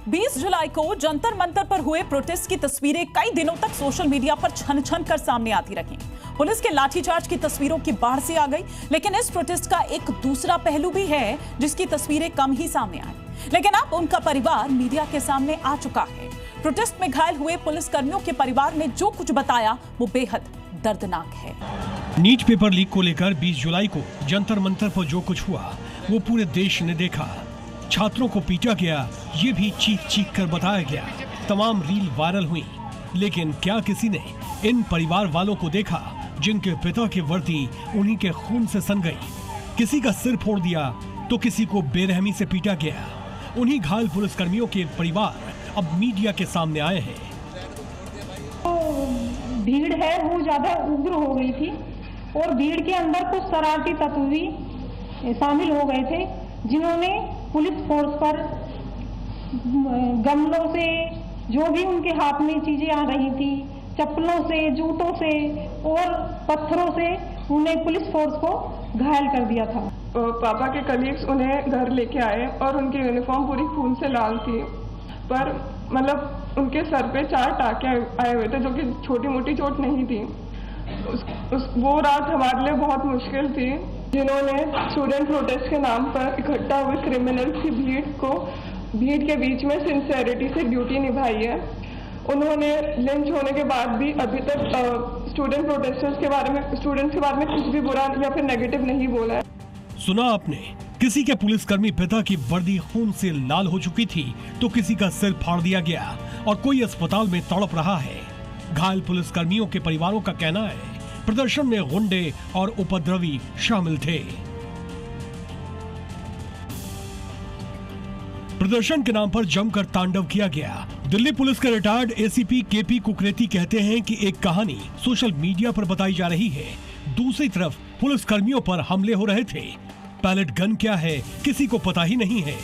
20 जुलाई को जंतर मंतर पर हुए प्रोटेस्ट की तस्वीरें कई दिनों तक सोशल मीडिया पर छन छन कर सामने आती रहीं। पुलिस के लाठीचार्ज की तस्वीरों की बाढ़ से आ गई, लेकिन इस प्रोटेस्ट का एक दूसरा पहलू भी है जिसकी तस्वीरें कम ही सामने आई, लेकिन अब उनका परिवार मीडिया के सामने आ चुका है। प्रोटेस्ट में घायल हुए पुलिसकर्मियों के परिवार ने जो कुछ बताया वो बेहद दर्दनाक है। नीट पेपर लीक को लेकर 20 जुलाई को जंतर मंतर पर जो कुछ हुआ वो पूरे देश ने देखा। छात्रों को पीटा गया, ये भी चीख चीख कर बताया गया। तमाम रील वायरल हुई, लेकिन क्या किसी ने इन परिवार वालों को देखा जिनके पिता की वर्दी उन्हीं के खून से सन गई? किसी का सिर फोड़ दिया तो किसी को बेरहमी से पीटा गया। उन्हीं घायल पुलिसकर्मियों के परिवार अब मीडिया के सामने आए हैं। भीड़ है वो ज्यादा उग्र हो गई थी और भीड़ के अंदर कुछ शरारती तत्व भी शामिल हो गए थे, जिन्होंने पुलिस फोर्स पर गमलों से, जो भी उनके हाथ में चीजें आ रही थी, चप्पलों से, जूतों से और पत्थरों से उन्हें पुलिस फोर्स को घायल कर दिया था। पापा के कलीग्स उन्हें घर लेके आए और उनकी यूनिफॉर्म पूरी खून से लाल थी, पर मतलब उनके सर पे 4 टाके आए हुए थे, जो कि छोटी मोटी चोट नहीं थी। वो रात हमारे लिए बहुत मुश्किल थी। जिन्होंने स्टूडेंट प्रोटेस्ट के नाम पर इकट्ठा हुए क्रिमिनल्स की भीड़ के बीच में सिंसेरिटी से ड्यूटी निभाई है। उन्होंने लिंच होने के बाद भी अभी तक स्टूडेंट्स के बारे में कुछ भी बुरा या फिर नेगेटिव नहीं बोला है। सुना आपने, किसी के पुलिसकर्मी पिता की वर्दी खून से लाल हो चुकी थी तो किसी का सिर फाड़ दिया गया और कोई अस्पताल में तड़प रहा है। घायल पुलिसकर्मियों के परिवारों का कहना है प्रदर्शन में गुंडे और उपद्रवी शामिल थे। प्रदर्शन के नाम पर जमकर तांडव किया गया। दिल्ली पुलिस के रिटायर्ड एसीपी केपी कुकरेती कहते हैं कि एक कहानी सोशल मीडिया पर बताई जा रही है, दूसरी तरफ पुलिसकर्मियों पर हमले हो रहे थे। पैलेट गन क्या है किसी को पता ही नहीं है।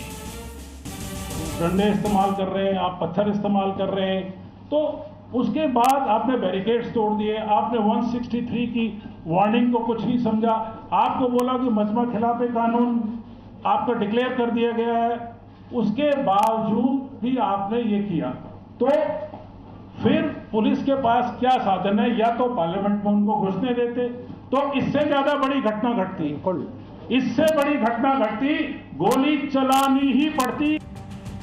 डंडे इस्तेमाल कर रहे हैं, आप पत्थर इस्तेमाल कर रहे हैं, तो उसके बाद आपने बैरिकेड्स तोड़ दिए, आपने 163 की वार्निंग को कुछ नहीं समझा, आपको बोला कि मजमा खिलाफ कानून आपका डिक्लेयर कर दिया गया है, उसके बावजूद भी आपने ये किया। तो फिर पुलिस के पास क्या साधन है? या तो पार्लियामेंट में उनको घुसने देते, तो इससे ज्यादा बड़ी घटना घटती, इससे बड़ी घटना घटती, गोली चलानी ही पड़ती।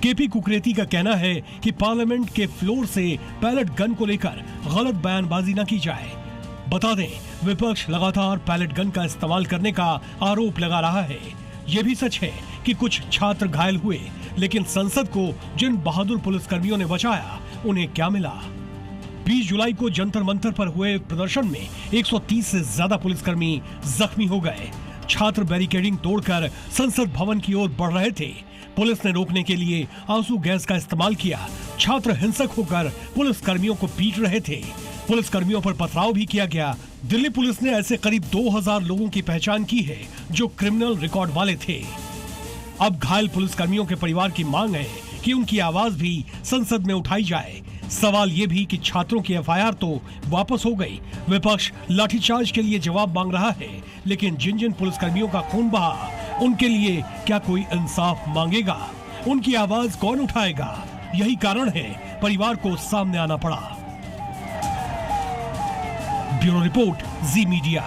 केपी कुकरेती का कहना है कि पार्लियामेंट के फ्लोर से पैलेट गन को लेकर गलत बयानबाजी न की जाए। बता दें, विपक्ष लगातार पैलेट गन का इस्तेमाल करने का आरोप लगा रहा है। ये भी सच है कि कुछ छात्र घायल हुए, लेकिन संसद को जिन बहादुर पुलिसकर्मियों ने बचाया उन्हें क्या मिला? 20 जुलाई को जंतर मंतर पर हुए प्रदर्शन में 130 से ज्यादा पुलिसकर्मी जख्मी हो गए। छात्र बैरिकेडिंग तोड़कर संसद भवन की ओर बढ़ रहे थे। पुलिस ने रोकने के लिए आंसू गैस का इस्तेमाल किया। छात्र हिंसक होकर पुलिसकर्मियों को पीट रहे थे। पुलिसकर्मियों पर पथराव भी किया गया। दिल्ली पुलिस ने ऐसे करीब 2000 लोगों की पहचान की है जो क्रिमिनल रिकॉर्ड वाले थे। अब घायल पुलिसकर्मियों के परिवार की मांग है कि उनकी आवाज भी संसद में उठाई जाए। सवाल ये भी कि छात्रों की एफआईआर तो वापस हो गई। विपक्ष लाठीचार्ज के लिए जवाब मांग रहा है, लेकिन जिन जिन पुलिसकर्मियों का खून बहा उनके लिए क्या कोई इंसाफ मांगेगा? उनकी आवाज कौन उठाएगा? यही कारण है परिवार को सामने आना पड़ा। ब्यूरो रिपोर्ट, जी मीडिया।